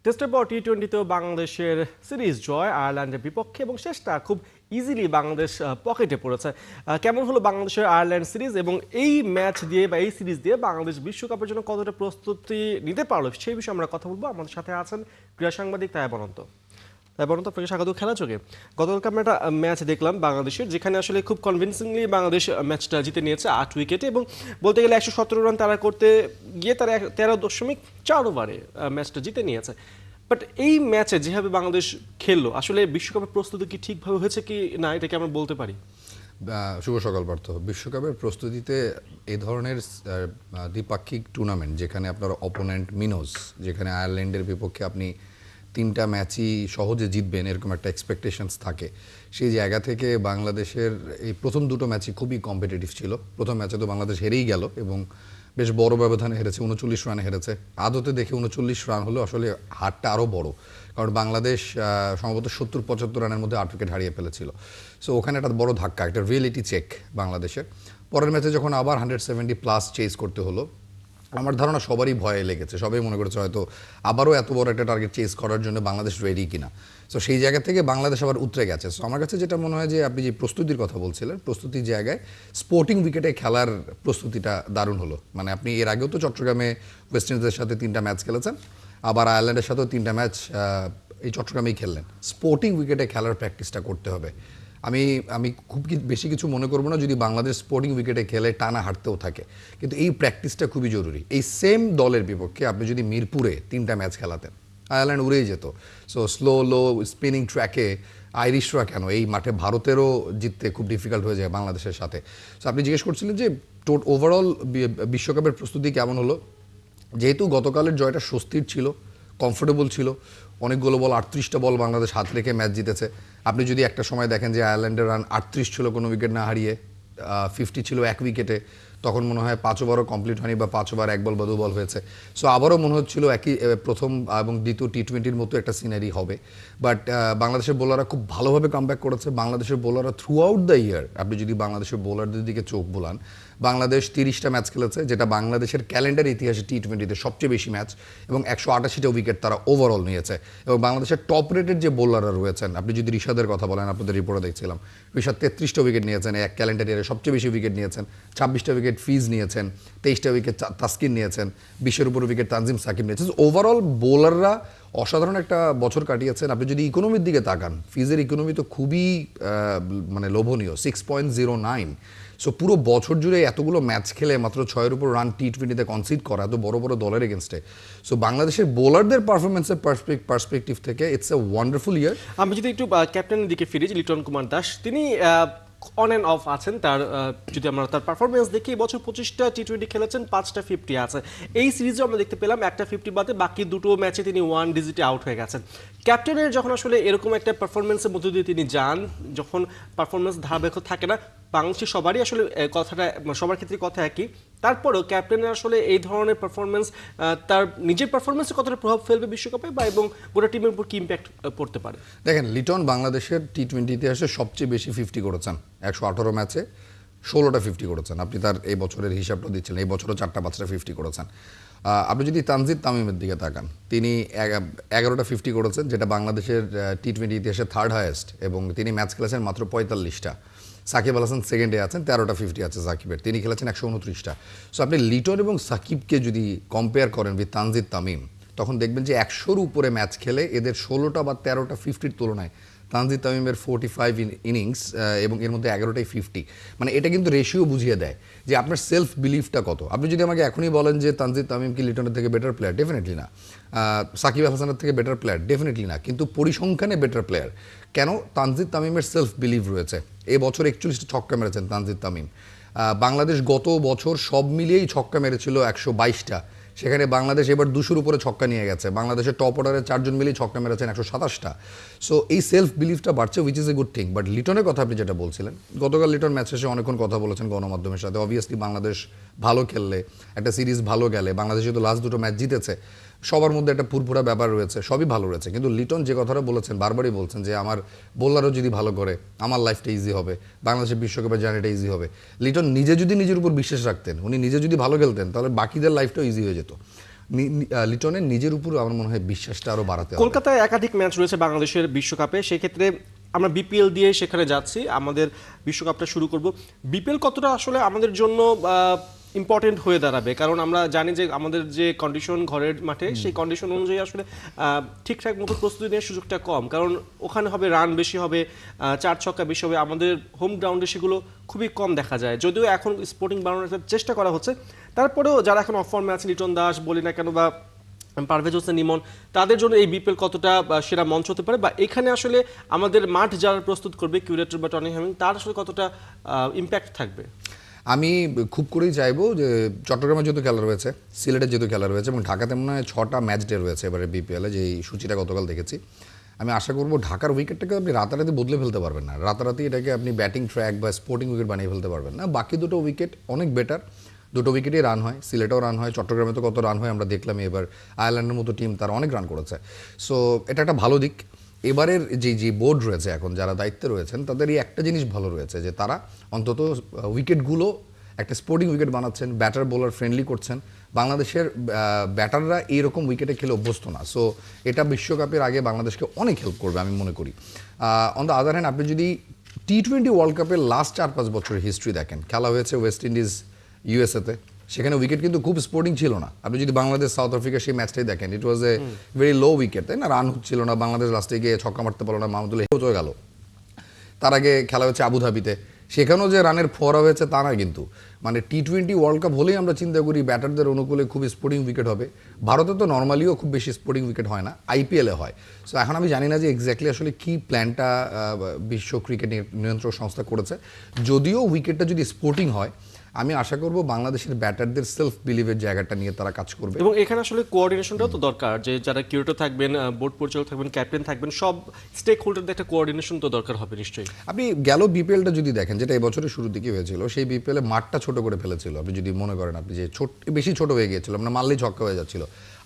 টেস্টের পর টি-20তেও বাংলাদেশের সিরিজ জয় আয়ারল্যান্ডের বিপক্ষে এবং শেষটা খুব ইজিলি বাংলাদেশ পকেটে পড়েছে। কেমন হলো বাংলাদেশের আয়ারল্যান্ড সিরিজ এবং এই ম্যাচ দিয়ে বা এই সিরিজ দিয়ে বাংলাদেশ বিশ্বকাপের জন্য কতটা প্রস্তুতি নিতে পারলো সেই বিষয়ে আমরা কথা বলবো। আমাদের সাথে আছেন ক্রীড়া সাংবাদিক তাইব অনন্ত। তাইব অনন্ত, আপনাকে স্বাগত খেলা চোখে। গতকালকে আমরা একটা ম্যাচ দেখলাম বাংলাদেশের, যেখানে আসলে খুব কনভিনসিংলি বাংলাদেশ ম্যাচটা জিতে নিয়েছে 8 উইকেটে এবং বলতে গেলে 117 রান তারা করতে গিয়ে তারা 13.4 ওভারে ম্যাচটা জিতে নিয়েছে। বাট এই ম্যাচে যেভাবে বাংলাদেশ খেললো, আসলে বিশ্বকাপের প্রস্তুতি কি ঠিকভাবে হয়েছে কি না, এটা কি আমরা বলতে পারি? শুভ সকাল পার্থ। বিশ্বকাপের প্রস্তুতিতে এই ধরনের দ্বিপাক্ষিক টুর্নামেন্ট, যেখানে আপনার অপোনেন্ট মিনোস, যেখানে আয়ারল্যান্ডের বিপক্ষে আপনি 3টা ম্যাচই সহজে জিতবেন এরকম একটা এক্সপেকটেশনস থাকে, সেই জায়গা থেকে বাংলাদেশের এই প্রথম দুটো ম্যাচই খুবই কম্পিটিটিভ ছিল। প্রথম ম্যাচে তো বাংলাদেশ হেরেই গেল এবং বেশ বড় ব্যবধানে হেরেছে, 39 রানে হেরেছে। আদতে দেখে 39 রান হলো, আসলে হারটা আরও বড়, কারণ বাংলাদেশ সম্ভবত 70-75 রানের মধ্যে 8 উইকেট হারিয়ে ফেলেছিল। সো ওখানে একটা বড় ধাক্কা, একটা রিয়েলিটি চেক বাংলাদেশের। পরের ম্যাচে যখন আবার 170+ চেজ করতে হলো, আমার ধারণা সবারই ভয়ে লেগেছে, সবাই মনে করেছে হয়তো আবারও এত বড় একটা টার্গেট চেজ করার জন্য বাংলাদেশ রেডি কিনা। সো সেই জায়গা থেকে বাংলাদেশ আবার উতরে গেছে। সো আমার কাছে যেটা মনে হয় যে আপনি যে প্রস্তুতির কথা বলছিলেন, প্রস্তুতির জায়গায় স্পোর্টিং উইকেটে খেলার প্রস্তুতিটা দারুণ হলো। মানে আপনি এর আগেও তো চট্টগ্রামে ওয়েস্ট ইন্ডিজের সাথে 3টা ম্যাচ খেলেছেন, আবার আয়ারল্যান্ডের সাথেও 3টা ম্যাচ এই চট্টগ্রামেই খেললেন। স্পোর্টিং উইকেটে খেলার প্র্যাকটিসটা করতে হবে। আমি খুব বেশি কিছু মনে করবো না যদি বাংলাদেশ স্পোর্টিং উইকেটে খেলে টানা হারতেও থাকে, কিন্তু এই প্র্যাকটিসটা খুবই জরুরি। এই সেম দলের বিপক্ষে আপনি যদি মিরপুরে 3টা ম্যাচ খেলাতেন, আয়ারল্যান্ড উড়েই যেত। সো লো স্পিনিং ট্র্যাকে আইরিশরা কেন, এই মাঠে ভারতেরও জিততে খুব ডিফিকাল্ট হয়ে যায় বাংলাদেশের সাথে। সো আপনি জিজ্ঞেস করছিলেন যে ওভারঅল বিশ্বকাপের প্রস্তুতি কেমন হলো। যেহেতু গতকালের জয়টা স্বস্তির ছিল, কমফোর্টেবল ছিল, অনেকগুলো বল 38টা বল বাংলাদেশ হাত রেখে ম্যাচ জিতেছে। আপনি যদি একটা সময় দেখেন যে আয়ারল্যান্ডের রান 38 ছিল কোনো উইকেট না হারিয়ে, 50 ছিল 1 উইকেটে, তখন মনে হয় 5 ওভারও কমপ্লিট হয়নি বা 5 ওভার 1 বল বা 2 বল হয়েছে। সো আবারও মনে হচ্ছিল একই প্রথম এবং দ্বিতীয় টি-20-র মতো একটা সিনারি হবে। বাট বাংলাদেশের বোলাররা খুব ভালোভাবে কামব্যাক করেছে। বাংলাদেশের বোলাররা থ্রু আউট দ্য ইয়ার, আপনি যদি বাংলাদেশের বোলারদের দিকে চোখ বোলান, বাংলাদেশ 30টা ম্যাচ খেলেছে, যেটা বাংলাদেশের ক্যালেন্ডার ইতিহাসে টি-20তে সবচেয়ে বেশি ম্যাচ, এবং 188টা উইকেট তারা ওভারঅল নিয়েছে। এবং বাংলাদেশের টপ রেটেড যে বোলাররা রয়েছেন, আপনি যদি ঋষাদের কথা বলেন, আপনাদের রিপোর্টে দেখছিলাম ঋষাদ 33টা উইকেট নিয়েছেন, এক ক্যালেন্ডার ইয়ারে সবচেয়ে বেশি উইকেট নিয়েছেন। 26টা উইকেট ফিজ নিয়েছেন, 23টা উইকেট তাসকিন নিয়েছেন, 20-এর উপর উইকেট তানজিম সাকিব নিয়েছেন। ওভারঅল বোলাররা অসাধারণ একটা বছর কাটিয়েছেন। আপনি যদি ইকোনমির দিকে তাকান, ফিজের ইকোনমি তো খুবই মানে লোভনীয়, 6.09। সো পুরো বছর জুড়ে এতগুলো ম্যাচ খেলে মাত্র 6-এর উপর রান টি-20তে কনসিড করা, এত বড় বড় দলের এগেনস্টে। সো বাংলাদেশের বোলারদের পারফরমেন্সের পার্সপেক্টিভ থেকে ইটস এ ওয়ান্ডারফুল ইয়ার। আমি যদি একটু ক্যাপ্টেনের দিকে ফিরি, লিটন কুমার দাস, তিনি অন অ্যান্ড অফ আছেন। তার যদি আমরা তার পারফরমেন্স দেখি, বছর 25টা টি-20 খেলেছেন, 5টা 50 আছে। এই সিরিজে আমরা দেখতে পেলাম একটা 50 বাদে বাকি দুটো ম্যাচে তিনি 1 ডিজিটে আউট হয়ে গেছেন। ক্যাপ্টেনের যখন আসলে এরকম একটা পারফরমেন্সের মধ্যে দিয়ে তিনি যান, যখন পারফরমেন্স ধারাবাহিক থাকে না, বাংলাদেশের সবারই আসলে কথাটা, সবার ক্ষেত্রে কথা একই, তারপরেও ক্যাপ্টেনের আসলে এই ধরনের পারফরমেন্স তার নিজের পারফরমেন্সে কতটা প্রভাব ফেলবে বিশ্বকাপে, বা এবং গোটা টিমের উপর কি ইম্প্যাক্ট পড়তে পারে? দেখেন, লিটন বাংলাদেশের টি-20 ইতিহাসে সবচেয়ে বেশি 50 করেছেন। 118 ম্যাচে 16টা 50 করেছেন। আপনি তার এই বছরের হিসাবটা দিচ্ছিলেন, এই বছরও 4-5টা 50 করেছেন। আপনি যদি তানজিদ তামিমের দিকে তাকান, তিনি 11টা 50 করেছেন, যেটা বাংলাদেশের টি-20 ইতিহাসে থার্ড হায়েস্ট, এবং তিনি ম্যাচ খেলেছেন মাত্র 45টা। সাকিব আল হাসান সেকেন্ডে আছেন, 13টা 50 আছে সাকিবের, তিনি খেলেছেন 129টা। সো আপনি লিটন এবং সাকিবকে যদি কম্পেয়ার করেন উইথ তানজিদ তামিম, তখন দেখবেন যে 100-র উপরে ম্যাচ খেলে এদের 16টা বা 13টা 50-র তুলনায় তানজিদ তামিমের 45 ইনিংস এবং এর মধ্যে 11টাই 50। মানে এটা কিন্তু রেশিও বুঝিয়ে দেয় যে আপনার সেলফ বিলিফটা কত। আপনি যদি আমাকে এখনই বলেন যে তানজিদ তামিম কি লিটনের থেকে বেটার প্লেয়ার, ডেফিনেটলি না। সাকিব আল হাসানের থেকে বেটার প্লেয়ার, ডেফিনেটলি না। কিন্তু পরিসংখ্যানে বেটার প্লেয়ার কেন? তানজিদ তামিমের সেলফ বিলিভ রয়েছে। এই বছর 41টা ছক্কা মেরেছেন তানজিদ তামিম। বাংলাদেশ গত বছর সব মিলিয়েই ছক্কা মেরেছিল 122টা, সেখানে বাংলাদেশ এবার 200-র উপরে ছক্কা নিয়ে গেছে। বাংলাদেশের টপ অর্ডারে 4জন মিলেই ছক্কা মেরেছেন 127টা। সো এই সেলফ বিলিফটা বাড়ছে, which is a good thing. But লিটনের কথা আপনি যেটা বলছিলেন, গতকাল লিটন ম্যাচ শেষে অনেকক্ষণ কথা বলেছেন গণমাধ্যমের সাথে। অবভিয়াসলি বাংলাদেশ ভালো খেললে, একটা সিরিজ ভালো গেলে, বাংলাদেশ যেহেতু লাস্ট দুটো ম্যাচ জিতেছে, সবার মধ্যে একটা পুরপুরা ব্যাপার রয়েছে, সবই ভালো রয়েছে। কিন্তু লিটন যে কথাটা বলেছেন, বারবারই বলছেন যে আমার বোলারও যদি ভালো করে আমার লাইফটা ইজি হবে, বাংলাদেশের বিশ্বকাপের জার্নিটা ইজি হবে। লিটন নিজে যদি নিজের উপর বিশ্বাস রাখতেন, উনি নিজে যদি ভালো খেলতেন, তাহলে বাকিদের লাইফটাও ইজি হয়ে যেত। লিটনের নিজের উপর আমার মনে হয় বিশ্বাসটা আরো বাড়াতে হবে। কলকাতায় একাধিক ম্যাচ রয়েছে বাংলাদেশের বিশ্বকাপে, সেক্ষেত্রে আমরা বিপিএল দিয়ে সেখানে যাচ্ছি, আমাদের বিশ্বকাপটা শুরু করব। বিপিএল কতটা আসলে আমাদের জন্য ইম্পর্টেন্ট হয়ে দাঁড়াবে, কারণ আমরা জানি যে আমাদের যে কন্ডিশন ঘরের মাঠে, সেই কন্ডিশন অনুযায়ী আসলে ঠিকঠাক মতো প্রস্তুতি নেওয়ার সুযোগটা কম, কারণ ওখানে হবে রান বেশি হবে, 4 ছক্কা বেশি হবে। আমাদের হোম গ্রাউন্ডে সেগুলো খুবই কম দেখা যায়, যদিও এখন স্পোর্টিং বানানোর চেষ্টা করা হচ্ছে। তারপরেও যারা এখন অফ ফর্মে আছে, লিটন দাস বলি না কেন বা পারভেজ হোসেন ইমন, তাদের জন্য এই বিপিএল কতটা সেরা মঞ্চ হতে পারে, বা এখানে আসলে আমাদের মাঠ যারা প্রস্তুত করবে কিউরেটর বা টনি হ্যামিং, তার আসলে কতটা ইম্প্যাক্ট থাকবে? আমি খুব করেই চাইবো যে চট্টগ্রামে যেহেতু খেলা রয়েছে, সিলেটের যেহেতু খেলা রয়েছে, এবং ঢাকাতে মনে হয় 6টা ম্যাচ ডে রয়েছে এবারে বিপিএলে, যে এই সূচিটা গতকাল দেখেছি। আমি আশা করবো ঢাকার উইকেটটাকে আপনি রাতারাতি বদলে ফেলতে পারবেন না, রাতারাতি এটাকে আপনি ব্যাটিং ট্র্যাক বা স্পোর্টিং উইকেট বানিয়ে ফেলতে পারবেন না। বাকি দুটো উইকেট অনেক বেটার, দুটো উইকেটেই রান হয়, সিলেটেও রান হয়, চট্টগ্রামে তো কত রান হয় আমরা দেখলাম। এবার আয়ারল্যান্ডের মতো টিম তারা অনেক রান করেছে, সো এটা একটা ভালো দিক। এবারের যে বোর্ড রয়েছে এখন, যারা দায়িত্বে রয়েছেন, তাদের এই একটা জিনিস ভালো রয়েছে যে তারা অন্তত উইকেটগুলো একটা স্পোর্টিং উইকেট বানাচ্ছেন, ব্যাটার বোলার ফ্রেন্ডলি করছেন। বাংলাদেশের ব্যাটাররা এইরকম উইকেটে খেলে অভ্যস্ত না, সো এটা বিশ্বকাপের আগে বাংলাদেশকে অনেক হেল্প করবে আমি মনে করি। অন দ্য আদার হ্যান্ড, আপনি যদি টি-20 ওয়ার্ল্ড কাপের লাস্ট 4-5 বছরের হিস্ট্রি দেখেন, খেলা হয়েছে ওয়েস্ট ইন্ডিজ ইউএসএতে, সেখানে উইকেট কিন্তু খুব স্পোর্টিং ছিল না। আপনি যদি বাংলাদেশ সাউথ আফ্রিকা সেই ম্যাচটাই দেখেন, ইট ওয়াজ এ ভেরি লো উইকেট, তাই না? রান হচ্ছিল না, বাংলাদেশ লাস্টে গিয়ে ছক্কা মারতে পারলো না, মাহমুদুল্লাহ হয়ে গেল। তার আগে খেলা হচ্ছে আবুধাবিতে, সেখানেও যে রানের ফোয়ারা হয়েছে তা না, কিন্তু মানে টি-20 ওয়ার্ল্ড কাপ হলেই আমরা চিন্তা করি ব্যাটারদের অনুকূলে খুব স্পোর্টিং উইকেট হবে। ভারতে তো নর্মালিও খুব বেশি স্পোর্টিং উইকেট হয় না, আইপিএলে হয়। সো এখন আমি জানি না যে এক্স্যাক্টলি আসলে কী প্ল্যানটা বিশ্ব ক্রিকেট নিয়ন্ত্রক সংস্থা করেছে। যদিও উইকেটটা যদি স্পোর্টিং হয়, আমি আশা করব বাংলাদেশের ব্যাটারদের সেলফ বিলিভের জায়গাটা নিয়ে তারা কাজ করবে। এবং এখানে আসলে কোঅর্ডিনেশনটাও তো দরকার, যে যারা কিউরেটর থাকবেন, বোর্ড পরিচালক থাকবেন, ক্যাপ্টেন থাকবেন, সব স্টেক হোল্ডারদের একটা কোঅর্ডিনেশন তো দরকার হবে নিশ্চয়ই। আপনি গেল বিপিএলটা যদি দেখেন, যেটা এবছরের শুরুর দিকে হয়েছিল, সেই বিপিএলে মাঠটা ছোট করে ফেলেছিল। আপনি যদি মনে করেন, আপনি যে বেশি ছোট হয়ে গিয়েছিল, মানে মারলেই ছক্কা হয়ে যাচ্ছিল।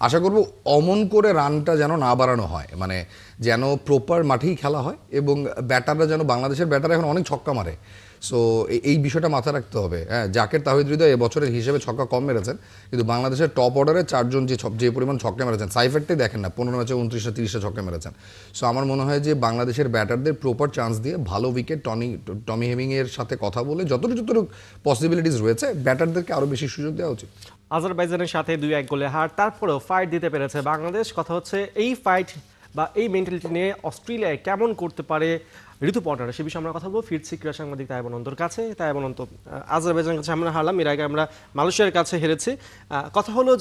আশা করব অমন করে রানটা যেন না বাড়ানো হয়, মানে যেন প্রপার মাঠেই খেলা হয়, এবং ব্যাটাররা যেন, বাংলাদেশের ব্যাটার এখন অনেক ছক্কা মারে, সো এই বিষয়টা মাথায় রাখতে হবে। হ্যাঁ, জাকের তাহিদ হৃদয় এবছরের হিসেবে ছক্কা কম মেরেছেন, কিন্তু বাংলাদেশের টপ অর্ডারে 4জন যে পরিমাণ ছক্কা মেরেছেন, সাইফেরটাই দেখেন না, 15 ম্যাচে 29টা 30টা ছক্কা মেরেছেন। সো আমার মনে হয় যে বাংলাদেশের ব্যাটারদের প্রপার চান্স দিয়ে ভালো উইকেট, টমি হেমিংয়ের সাথে কথা বলে যতটুকু পসিবিলিটিস রয়েছে, ব্যাটারদেরকে আরও বেশি সুযোগ দেওয়া উচিত। আজারবাইজানের সাথে 2-1 গোলে হার, তারপরেও ফাইট দিতে পেরেছে বাংলাদেশ। কথা হচ্ছে এই ফাইট বা এই মেন্টালিটি নিয়ে অস্ট্রেলিয়ায় কেমন করতে পারে ঋতুপর্ণারা, সে বিষয়ে আমরা কথা বলবো। ফিরছি ক্রীড়া সাংবাদিক তাইবান অন্তর কাছে। তাইবান অন্ত, আজারবাইজানের কাছে আমরা হারলাম, এর আগে আমরা মালয়েশিয়ার কাছে হেরেছি। কথা হলো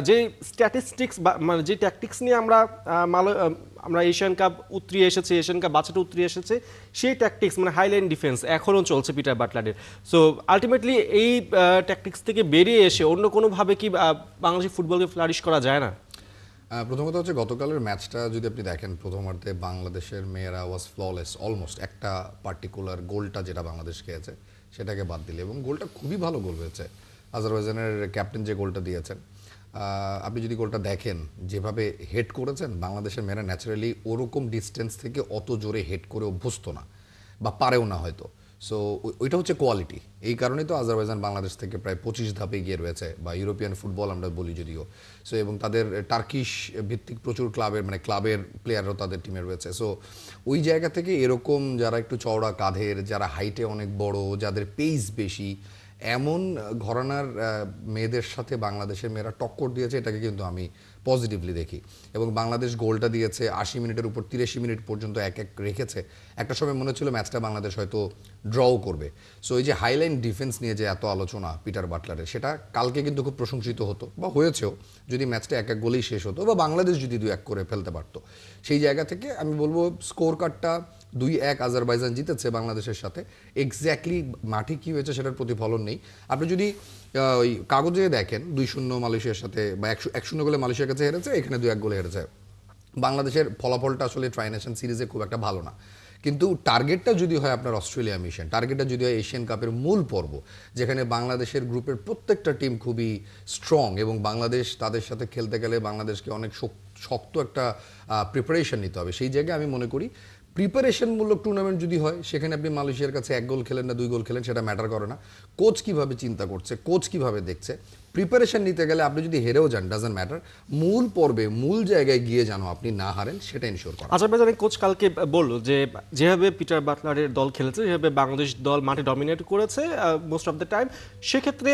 যে স্ট্যাটিস্টিক্স বা মানে যে ট্যাকটিক্স নিয়ে আমরা এশিয়ান কাপ উতরিয়ে এসেছি, এশিয়ান কাপ বাছাটা উতরিয়ে এসেছে, সেই ট্যাকটিক্স মানে হাইলাইন ডিফেন্স এখনও চলছে পিটার বাটলারের। সো আলটিমেটলি এই ট্যাকটিক্স থেকে বেরিয়ে এসে অন্য কোনোভাবে কি বাংলাদেশি ফুটবলকে ফ্লারিশ করা যায় না? প্রথমত হচ্ছে গতকালের ম্যাচটা যদি আপনি দেখেন, প্রথমার্ধে বাংলাদেশের মেয়েরা ওয়াজ ফ্ললেস অলমোস্ট, একটা পার্টিকুলার গোলটা যেটা বাংলাদেশ খেয়েছে সেটাকে বাদ দিলে, এবং গোলটা খুবই ভালো গোল হয়েছে। আজারবাইজানের ক্যাপ্টেন যে গোলটা দিয়েছেন, আপনি যদি গোলটা দেখেন, যেভাবে হেড করেছেন, বাংলাদেশের মেয়েরা ন্যাচারালি ওরকম ডিস্টেন্স থেকে অত জোরে হেড করে অভ্যস্ত না, বা পারেও না হয়তো। সো ওইটা হচ্ছে কোয়ালিটি। এই কারণেই তো আজারবাইজান বাংলাদেশ থেকে প্রায় 25 ধাপে এগিয়ে রয়েছে, বা ইউরোপিয়ান ফুটবল আমরা বলি যদিও। সো এবং তাদের টার্কিশ ভিত্তিক প্রচুর ক্লাবের প্লেয়াররাও তাদের টিমে রয়েছে। সো ওই জায়গা থেকে এরকম যারা একটু চওড়া কাঁধের, যারা হাইটে অনেক বড়, যাদের পেস বেশি, এমন ঘরানার মেয়েদের সাথে বাংলাদেশের মেয়েরা টক্কর দিয়েছে, এটাকে কিন্তু আমি পজিটিভলি দেখি। এবং বাংলাদেশ গোলটা দিয়েছে 80 মিনিটের উপর 83 মিনিট পর্যন্ত এক রেখেছে। একটা সময় মনে হচ্ছিল ম্যাচটা বাংলাদেশ হয়তো ড্রও করবে। সো এই যে হাইলাইন ডিফেন্স নিয়ে যে এত আলোচনা পিটার বাটলারের, সেটা কালকে কিন্তু খুব প্রশংসিত হতো, বা হয়েছেও, যদি ম্যাচটা 1-1 গোলেই শেষ হতো, বা বাংলাদেশ যদি 2-1 করে ফেলতে পারতো। সেই জায়গা থেকে আমি বলবো স্কোর কার্ডটা 2-1 আজারবাইজান জিতেছে বাংলাদেশের সাথে। এক্স্যাক্টলি মাঠে কী হয়েছে সেটার প্রতিফলন নেই। আপনি যদি ওই কাগজে দেখেন 2-0 মালয়েশিয়ার সাথে, বা 1-0 গোলে মালয়েশিয়ার কাছে হেরেছে, এখানে 2-1 গোলে হেরেছে। বাংলাদেশের ফলাফলটা আসলে ট্রাই নেশন সিরিজে খুব একটা ভালো না, কিন্তু টার্গেটটা যদি হয় আপনার অস্ট্রেলিয়া মিশন, টার্গেটটা যদি হয় এশিয়ান কাপের মূল পর্ব, যেখানে বাংলাদেশের গ্রুপের প্রত্যেকটা টিম খুবই স্ট্রং, এবং বাংলাদেশ তাদের সাথে খেলতে গেলে বাংলাদেশকে অনেক শক্ত একটা প্রিপারেশন নিতে হবে। সেই জায়গায় আমি মনে করি প্রিপারেশনমূলক টুর্নামেন্ট যদি হয়, সেখানে আপনি মালয়েশিয়ার কাছে 1 গোল খেলেন না 2 গোল খেলেন, সেটা ম্যাটার করে না। কোচ কিভাবে চিন্তা করছে, কোচ কিভাবে দেখছে, প্রিপারেশন নিতে গেলে আপনি যদি হেরেও যান ডাজন্ট ম্যাটার, মূল পর্বে মূল জায়গায় গিয়ে যেন আপনি না হারেন সেটা ইনশিওর করা। আজারবাইজানের কোচ কালকে বলল যে যেভাবে পিটার বাটলারের দল খেলেছে, যেভাবে বাংলাদেশ দল মাঠে ডমিনেট করেছে মোস্ট অফ দ্য টাইম, সেক্ষেত্রে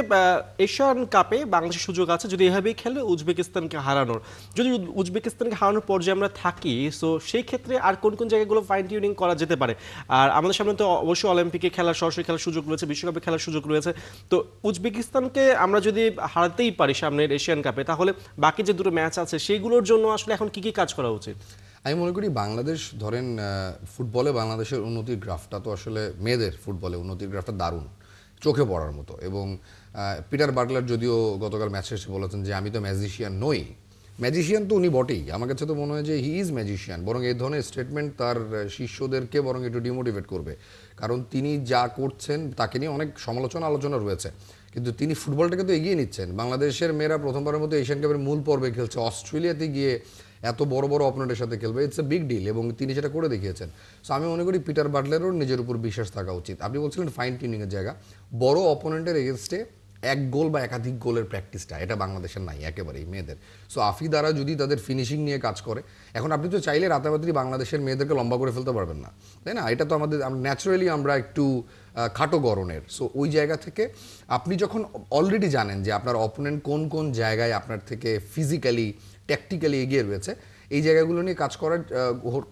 এশিয়ান কাপে বাংলাদেশের সুযোগ আছে যদি এভাবেই খেলে উজবেকিস্তানকে হারানোর। যদি উজবেকিস্তানকে হারানোর পর্যায়ে আমরা থাকি, সো সেই ক্ষেত্রে আর কোন কোন জায়গাগুলো ফাইন টিউনিং করা যেতে পারে? আর আমাদের সামনে তো অবশ্যই অলিম্পিকে খেলার, সরাসরি খেলার সুযোগ রয়েছে, বিশ্বকাপে খেলার সুযোগ রয়েছে। তো উজবেকিস্তানকে আমরা যদি হারাতেই পারি সামনের এশিয়ান কাপে, তাহলে বাকি যে দুটো ম্যাচ আছে সেইগুলোর জন্য আসলে এখন কি কি কাজ করা উচিত? আমি মনে করি বাংলাদেশ ধরেন ফুটবলে বাংলাদেশের উন্নতির গ্রাফটা তো আসলে মেয়েদের ফুটবলে উন্নতির গ্রাফটা দারুণ, চোখে পড়ার মতো। এবং পিটার বাটলার যদিও গতকাল ম্যাচ শেষে বলেছেন যে আমি তো ম্যাজিশিয়ান নই, ম্যাজিশিয়ান তো উনি বটেই, আমার কাছে তো মনে হয় যে হি ইজ ম্যাজিশিয়ান। বরং এই ধরনের স্টেটমেন্ট তার শিষ্যদেরকে বরং একটু ডিমোটিভেট করবে, কারণ তিনি যা করছেন তাকে নিয়ে অনেক আলোচনা রয়েছে, কিন্তু তিনি ফুটবলটাকে তো এগিয়ে নিচ্ছেন। বাংলাদেশের মেয়েরা প্রথমবারের মতো এশিয়ান কাপের মূল পর্বে খেলছে, অস্ট্রেলিয়াতে গিয়ে এত বড় বড় অপোনেন্টের সাথে খেলবে, ইটস এ বিগ ডিল, এবং তিনি সেটা করে দেখিয়েছেন। সো আমি মনে করি পিটার বাটলারেরও নিজের উপর বিশ্বাস থাকা উচিত। আপনি বলছিলেন ফাইন টিউনিংয়ের জায়গা, বড় অপোনেন্টের এগেনস্টে এক গোল বা একাধিক গোলের প্র্যাকটিসটা এটা বাংলাদেশের নাই একেবারেই মেয়েদের। সো আফি দ্বারা যদি তাদের ফিনিশিং নিয়ে কাজ করে, এখন আপনি তো চাইলে রাতারাতি বাংলাদেশের মেয়েদেরকে লম্বা করে ফেলতে পারবেন না, তাই না? এটা তো আমাদের ন্যাচারালি আমরা একটু খাটো গড়নের। সো ওই জায়গা থেকে আপনি যখন অলরেডি জানেন যে আপনার অপোনেন্ট কোন কোন জায়গায় আপনার থেকে ফিজিক্যালি ট্যাকটিক্যালি এগিয়ে রয়েছে, এই জায়গাগুলো নিয়ে কাজ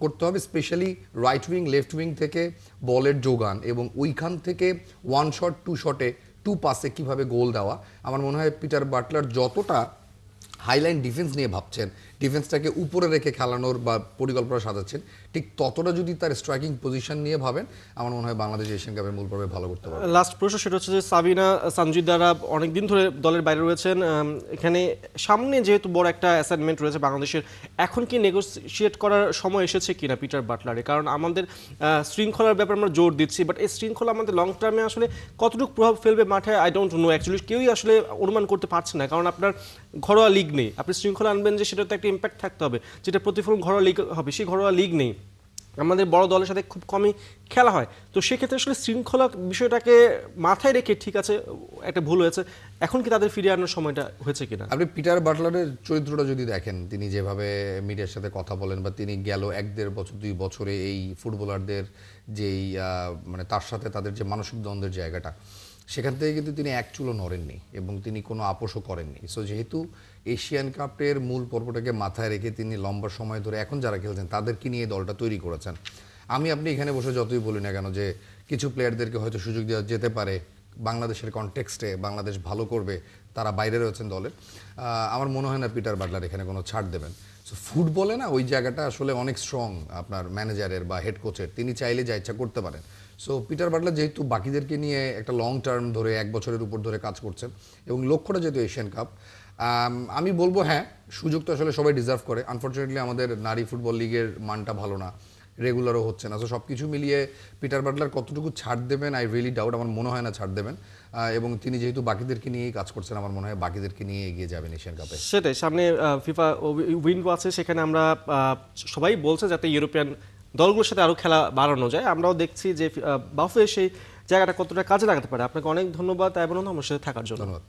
করতে হবে। Specially right wing left wing থেকে বলের যোগান, এবং ওইখান থেকে ওয়ান শট টু শটে টু পাসে কীভাবে গোল দেওয়া। আমার মনে হয় পিটার বাটলার যতটা হাইলাইন ডিফেন্স নিয়ে ভাবছেন, ডিফেন্সটাকে উপরে রেখে খেলানোর বা পরিকল্পনা সাজাচ্ছেন, ঠিক ততটা যদি তার স্ট্রাইকিং পজিশন নিয়ে ভাবেন, আমার মনে হয় বাংলাদেশ এশিয়ান কাপের মূল পর্বে ভালো করতে পারবে। লাস্ট প্রশ্ন সেটা হচ্ছে যে সাবিনা সানজিদারা অনেকদিন ধরে দলের বাইরে রয়েছেন, এখানে সামনে যেহেতু বড় একটা অ্যাসাইনমেন্ট রয়েছে বাংলাদেশের, এখন কি নেগোসিয়েট করার সময় এসেছে কিনা পিটার বাটলারে? কারণ আমাদের শৃঙ্খলার ব্যাপারে আমরা জোর দিচ্ছি, বাট এই শৃঙ্খলা আমাদের লং টার্মে আসলে কতটুকু প্রভাব ফেলবে মাঠে আই ডোন্ট নো। অ্যাকচুয়ালি কেউই আসলে অনুমান করতে পারছে না, কারণ আপনার ঘরোয়া লিগ নেই। আপনি শৃঙ্খলা আনবেন যে সেটা তো একটা ইম্প্যাক্ট থাকতে হবে, যেটা প্রতিফলন ঘরোয়া লিগ হবে, সেই ঘরোয়া লিগ নেই। আমাদের বড় দলের সাথে খুব কমই খেলা হয়, তো সেক্ষেত্রে আসলে শৃঙ্খলা বিষয়টাকে মাথায় রেখে ঠিক আছে একটা ভুল হয়েছে, এখন কি তাদের ফিরিয়ে আনার সময়টা হয়েছে কিনা? আপনি পিটার বাটলারের চরিত্রটা যদি দেখেন, তিনি যেভাবে মিডিয়ার সাথে কথা বলেন, বা তিনি গেল 1-1.5 বছর 2 বছরে এই ফুটবলারদের যেই মানে তার সাথে তাদের যে মানসিক দ্বন্দ্বের জায়গাটা, সেখান থেকে কিন্তু তিনি এক চুলও নড়েননি এবং তিনি কোনো আপোষও করেননি। সো যেহেতু এশিয়ান কাপের মূল পর্বটাকে মাথায় রেখে তিনি লম্বা সময় ধরে এখন যারা খেলছেন তাদেরকে নিয়ে দলটা তৈরি করেছেন। আপনি এখানে বসে যতই বলি না কেন যে কিছু প্লেয়ারদেরকে হয়তো সুযোগ দেওয়া যেতে পারে, বাংলাদেশের কনটেক্সটে বাংলাদেশ ভালো করবে, তারা বাইরে রয়েছেন দলের, আমার মনে হয় না পিটার বাটলার এখানে কোনো ছাড় দেবেন। সো ফুটবলে না ওই জায়গাটা আসলে অনেক স্ট্রং আপনার ম্যানেজারের বা হেড কোচের, তিনি চাইলে যা ইচ্ছা করতে পারেন। সো পিটার বাটলার যেহেতু বাকিদেরকে নিয়ে একটা লং টার্ম ধরে 1 বছরের উপর ধরে কাজ করছেন, এবং লক্ষ্যটা যেহেতু এশিয়ান কাপ, আমি বলবো হ্যাঁ, সুযোগ তো আসলে সবাই ডিজার্ভ করে। আনফর্চুনেটলি আমাদের নারী ফুটবল লিগের মানটা ভালো না, রেগুলারও হচ্ছে না। সো সব কিছু মিলিয়ে পিটার বাটলার কতটুকু ছাড় দেবেন আই রিয়েলি ডাউট, আমার মনে হয় না ছাড় দেবেন। এবং তিনি যেহেতু বাকিদেরকে নিয়েই কাজ করছেন, আমার মনে হয় বাকিদেরকে নিয়ে এগিয়ে যাবেন এশিয়ান কাপে। সেটাই, সামনে ফিফা উইন্ডো আছে, সেখানে আমরা সবাই বলছে যাতে ইউরোপিয়ান দলগুলোর সাথে আরও খেলা বাড়ানো যায়। আমরাও দেখছি যে বাফে সেই জায়গাটা কতটা কাজে লাগাতে পারে। আপনাকে অনেক ধন্যবাদ এবং আমার সাথে থাকার জন্য। ধন্যবাদ।